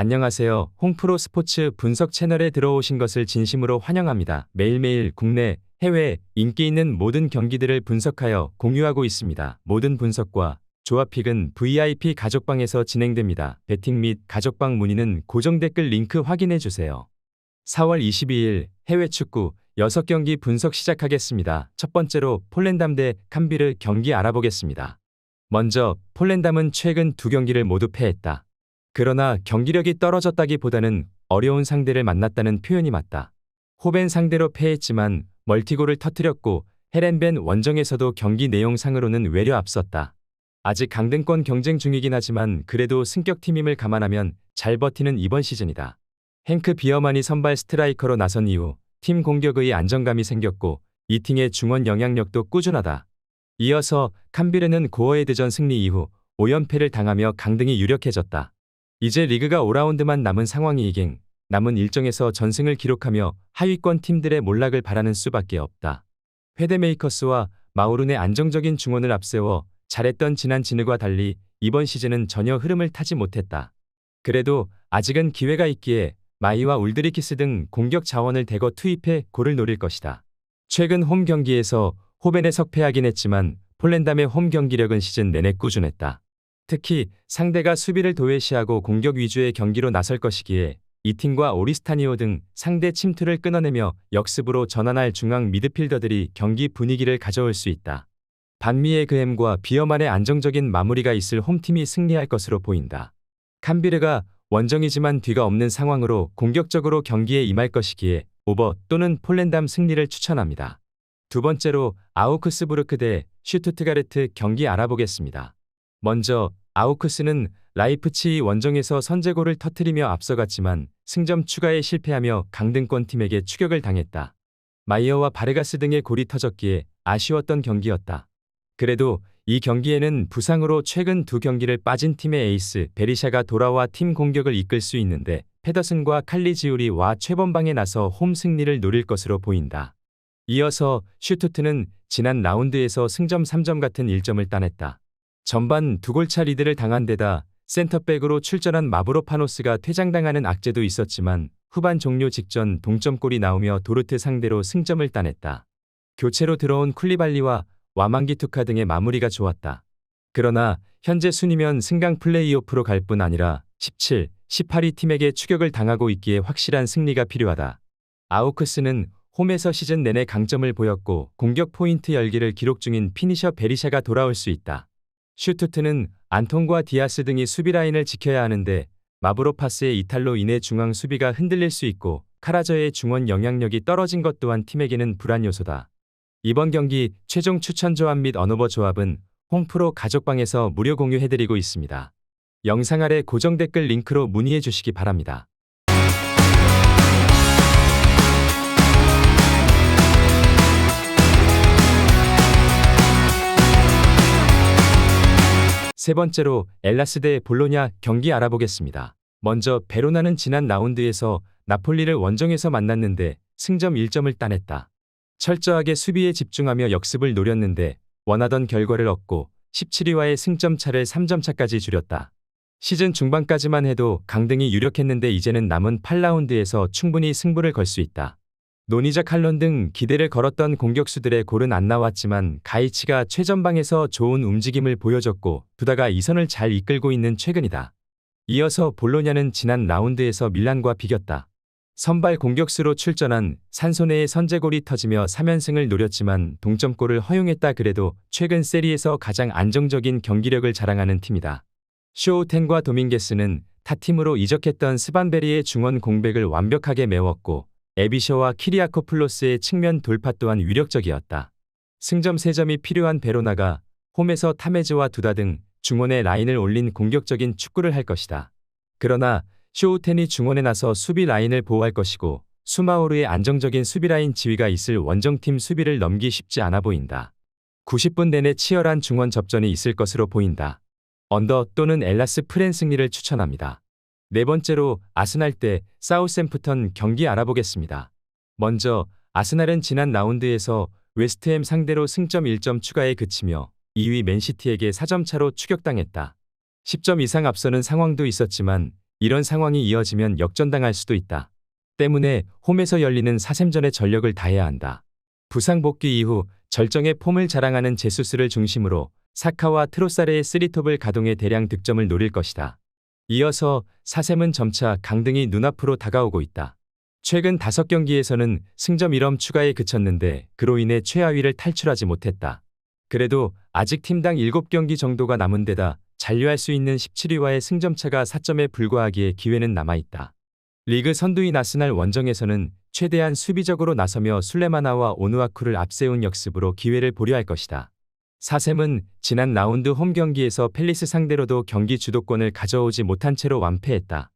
안녕하세요. 홍프로 스포츠 분석 채널에 들어오신 것을 진심으로 환영합니다. 매일매일 국내, 해외 인기 있는 모든 경기들을 분석하여 공유하고 있습니다. 모든 분석과 조합픽은 VIP 가족방에서 진행됩니다. 배팅 및 가족방 문의는 고정 댓글 링크 확인해 주세요. 4월 22일 해외 축구 6경기 분석 시작하겠습니다. 첫 번째로 폴랜담 대 캄비르 경기 알아보겠습니다. 먼저 폴랜담은 최근 2경기를 모두 패했다. 그러나 경기력이 떨어졌다기보다는 어려운 상대를 만났다는 표현이 맞다. 호벤 상대로 패했지만 멀티골을 터뜨렸고 헤렌벤 원정에서도 경기 내용상으로는 외려 앞섰다. 아직 강등권 경쟁 중이긴 하지만 그래도 승격팀임을 감안하면 잘 버티는 이번 시즌이다. 행크 비어만이 선발 스트라이커로 나선 이후 팀 공격의 안정감이 생겼고 이 팀의 중원 영향력도 꾸준하다. 이어서 캄비르는 고어헤드전 승리 이후 5연패를 당하며 강등이 유력해졌다. 이제 리그가 5라운드만 남은 상황이기에 남은 일정에서 전승을 기록하며 하위권 팀들의 몰락을 바라는 수밖에 없다. 헤데메이커스와 마우룬의 안정적인 중원을 앞세워 잘했던 지난 진흙과 달리 이번 시즌은 전혀 흐름을 타지 못했다. 그래도 아직은 기회가 있기에 마이와 울드리키스 등 공격 자원을 대거 투입해 골을 노릴 것이다. 최근 홈 경기에서 호벤에 석패하긴 했지만 폴랜담의 홈 경기력은 시즌 내내 꾸준했다. 특히 상대가 수비를 도외시하고 공격 위주의 경기로 나설 것이기에 이 팀과 오리스타니오 등 상대 침투를 끊어내며 역습으로 전환할 중앙 미드필더들이 경기 분위기를 가져올 수 있다. 반미의 그햄과 비어만의 안정적인 마무리가 있을 홈팀이 승리할 것으로 보인다. 캄비르가 원정이지만 뒤가 없는 상황으로 공격적으로 경기에 임할 것이기에 오버 또는 폴랜담 승리를 추천합니다. 두 번째로 아우크스부르크 대 슈투트가르트 경기 알아보겠습니다. 먼저 아우크스는 라이프치히 원정에서 선제골을 터뜨리며 앞서갔지만 승점 추가에 실패하며 강등권 팀에게 추격을 당했다. 마이어와 바르가스 등의 골이 터졌기에 아쉬웠던 경기였다. 그래도 이 경기에는 부상으로 최근 2경기를 빠진 팀의 에이스 베리샤가 돌아와 팀 공격을 이끌 수 있는데 페더슨과 칼리지우리와 최번방에 나서 홈 승리를 노릴 것으로 보인다. 이어서 슈투트는 지난 라운드에서 승점 3점 같은 1점을 따냈다. 전반 2골차 리드를 당한 데다 센터백으로 출전한 마브로파노스가 퇴장당하는 악재도 있었지만 후반 종료 직전 동점골이 나오며 도르트 상대로 승점을 따냈다. 교체로 들어온 쿨리발리와 와망기투카 등의 마무리가 좋았다. 그러나 현재 순위면 승강 플레이오프로 갈 뿐 아니라 17, 18위 팀에게 추격을 당하고 있기에 확실한 승리가 필요하다. 아우크스는 홈에서 시즌 내내 강점을 보였고 공격 포인트 열기를 기록 중인 피니셔 베리샤가 돌아올 수 있다. 슈투트는 안톤과 디아스 등이 수비 라인을 지켜야 하는데 마브로파스의 이탈로 인해 중앙 수비가 흔들릴 수 있고 카라저의 중원 영향력이 떨어진 것 또한 팀에게는 불안 요소다. 이번 경기 최종 추천 조합 및 언어버 조합은 홍프로 가족방에서 무료 공유해드리고 있습니다. 영상 아래 고정 댓글 링크로 문의해 주시기 바랍니다. 세 번째로 엘라스 대 볼로냐 경기 알아보겠습니다. 먼저 베로나는 지난 라운드에서 나폴리를 원정에서 만났는데 승점 1점을 따냈다. 철저하게 수비에 집중하며 역습을 노렸는데 원하던 결과를 얻고 17위와의 승점 차를 3점 차까지 줄였다. 시즌 중반까지만 해도 강등이 유력했는데 이제는 남은 8라운드에서 충분히 승부를 걸 수 있다. 노니작 할런 등 기대를 걸었던 공격수들의 골은 안 나왔지만 가이치가 최전방에서 좋은 움직임을 보여줬고 두다가 이선을 잘 이끌고 있는 최근이다. 이어서 볼로냐는 지난 라운드에서 밀란과 비겼다. 선발 공격수로 출전한 산소네의 선제골이 터지며 3연승을 노렸지만 동점골을 허용했다. 그래도 최근 세리에서 가장 안정적인 경기력을 자랑하는 팀이다. 쇼우텐과 도밍게스는 타팀으로 이적했던 스반베리의 중원 공백을 완벽하게 메웠고 에비셔와 키리아코플로스의 측면 돌파 또한 위력적이었다. 승점 3점이 필요한 베로나가 홈에서 타메즈와 두다 등 중원의 라인을 올린 공격적인 축구를 할 것이다. 그러나 쇼우텐이 중원에 나서 수비 라인을 보호할 것이고 수마오르의 안정적인 수비 라인 지위가 있을 원정팀 수비를 넘기 쉽지 않아 보인다. 90분 내내 치열한 중원 접전이 있을 것으로 보인다. 언더 또는 엘라스 프렌 승리를 추천합니다. 네 번째로 아스날 대 사우샘프턴 경기 알아보겠습니다. 먼저 아스날은 지난 라운드에서 웨스트햄 상대로 승점 1점 추가에 그치며 2위 맨시티에게 4점 차로 추격당했다. 10점 이상 앞서는 상황도 있었지만 이런 상황이 이어지면 역전당할 수도 있다. 때문에 홈에서 열리는 4샘전에 전력을 다해야 한다. 부상 복귀 이후 절정의 폼을 자랑하는 제수스를 중심으로 사카와 트로사르의 3톱을 가동해 대량 득점을 노릴 것이다. 이어서 4샘은 점차 강등이 눈앞으로 다가오고 있다. 최근 5경기에서는 승점 1점 추가에 그쳤는데 그로 인해 최하위를 탈출하지 못했다. 그래도 아직 팀당 7경기 정도가 남은 데다 잔류할 수 있는 17위와의 승점차가 4점에 불과하기에 기회는 남아있다. 리그 선두인 아스날 원정에서는 최대한 수비적으로 나서며 술레마나와 오누아쿠를 앞세운 역습으로 기회를 보려 할 것이다. 4샘은 지난 라운드 홈 경기에서 팰리스 상대로도 경기 주도권을 가져오지 못한 채로 완패했다.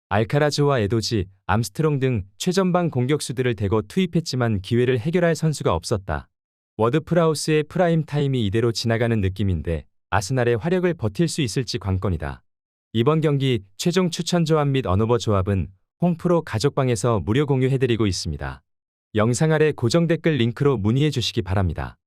알카라즈와 에도지, 암스트롱 등 최전방 공격수들을 대거 투입했지만 기회를 해결할 선수가 없었다. 워드프라우스의 프라임 타임이 이대로 지나가는 느낌인데 아스날의 화력을 버틸 수 있을지 관건이다. 이번 경기 최종 추천 조합 및 언어버 조합은 홈프로 가족방에서 무료 공유해드리고 있습니다. 영상 아래 고정 댓글 링크로 문의해 주시기 바랍니다.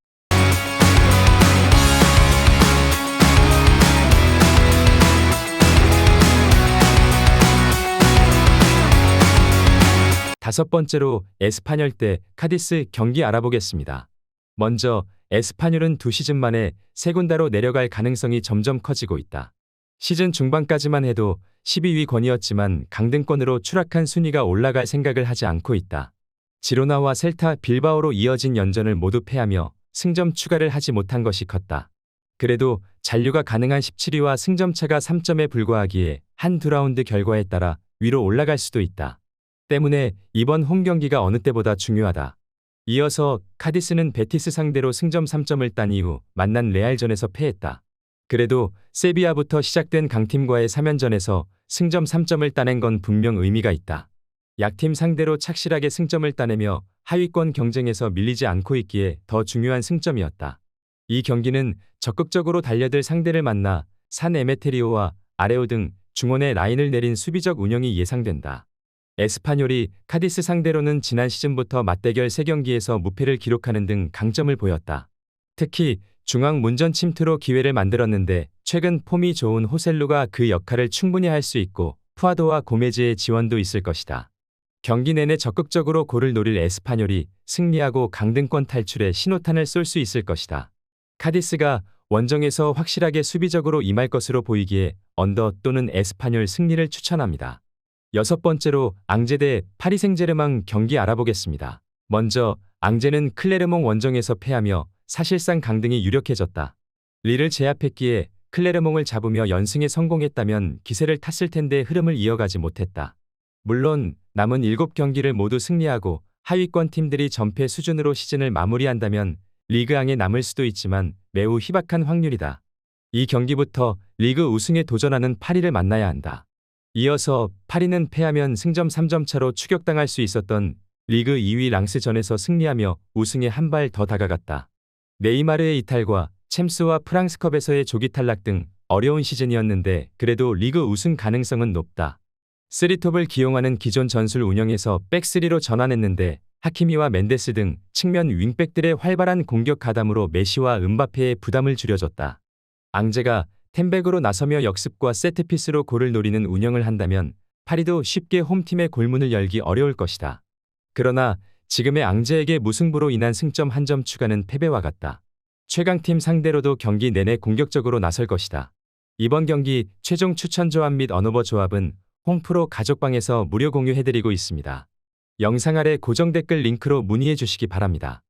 다섯 번째로 에스파뇰 대 카디스 경기 알아보겠습니다. 먼저 에스파뇰은 2시즌 만에 세군다로 내려갈 가능성이 점점 커지고 있다. 시즌 중반까지만 해도 12위권이었지만 강등권으로 추락한 순위가 올라갈 생각을 하지 않고 있다. 지로나와 셀타 빌바오로 이어진 연전을 모두 패하며 승점 추가를 하지 못한 것이 컸다. 그래도 잔류가 가능한 17위와 승점차가 3점에 불과하기에 한 두 라운드 결과에 따라 위로 올라갈 수도 있다. 때문에 이번 홈 경기가 어느 때보다 중요하다. 이어서 카디스는 베티스 상대로 승점 3점을 딴 이후 만난 레알전에서 패했다. 그래도 세비야부터 시작된 강팀과의 3연전에서 승점 3점을 따낸 건 분명 의미가 있다. 약팀 상대로 착실하게 승점을 따내며 하위권 경쟁에서 밀리지 않고 있기에 더 중요한 승점이었다. 이 경기는 적극적으로 달려들 상대를 만나 산 에메테리오와 아레오 등 중원의 라인을 내린 수비적 운영이 예상된다. 에스파뇰이 카디스 상대로는 지난 시즌부터 맞대결 3경기에서 무패를 기록하는 등 강점을 보였다. 특히 중앙 문전 침투로 기회를 만들었는데 최근 폼이 좋은 호셀루가 그 역할을 충분히 할 수 있고 푸아도와 고메즈의 지원도 있을 것이다. 경기 내내 적극적으로 골을 노릴 에스파뇰이 승리하고 강등권 탈출에 신호탄을 쏠 수 있을 것이다. 카디스가 원정에서 확실하게 수비적으로 임할 것으로 보이기에 언더 또는 에스파뇰 승리를 추천합니다. 여섯 번째로 앙제 대 파리 생제르맹 경기 알아보겠습니다. 먼저 앙제는 클레르몽 원정에서 패하며 사실상 강등이 유력해졌다. 리를 제압했기에 클레르몽을 잡으며 연승에 성공했다면 기세를 탔을 텐데 흐름을 이어가지 못했다. 물론 남은 7경기를 모두 승리하고 하위권 팀들이 전패 수준으로 시즌을 마무리한다면 리그앙에 남을 수도 있지만 매우 희박한 확률이다. 이 경기부터 리그 우승에 도전하는 파리를 만나야 한다. 이어서 파리는 패하면 승점 3점 차로 추격당할 수 있었던 리그 2위 랑스전에서 승리하며 우승에 한 발 더 다가갔다. 네이마르의 이탈과 챔스와 프랑스컵에서의 조기 탈락 등 어려운 시즌이었는데 그래도 리그 우승 가능성은 높다. 3톱을 기용하는 기존 전술 운영에서 백3로 전환했는데 하키미와 멘데스 등 측면 윙백들의 활발한 공격 가담으로 메시와 음바페의 부담을 줄여줬다. 앙제가 텐백으로 나서며 역습과 세트피스로 골을 노리는 운영을 한다면 파리도 쉽게 홈팀의 골문을 열기 어려울 것이다. 그러나 지금의 앙제에게 무승부로 인한 승점 1점 추가는 패배와 같다. 최강팀 상대로도 경기 내내 공격적으로 나설 것이다. 이번 경기 최종 추천 조합 및 언어버 조합은 홈프로 가족방에서 무료 공유해드리고 있습니다. 영상 아래 고정 댓글 링크로 문의해 주시기 바랍니다.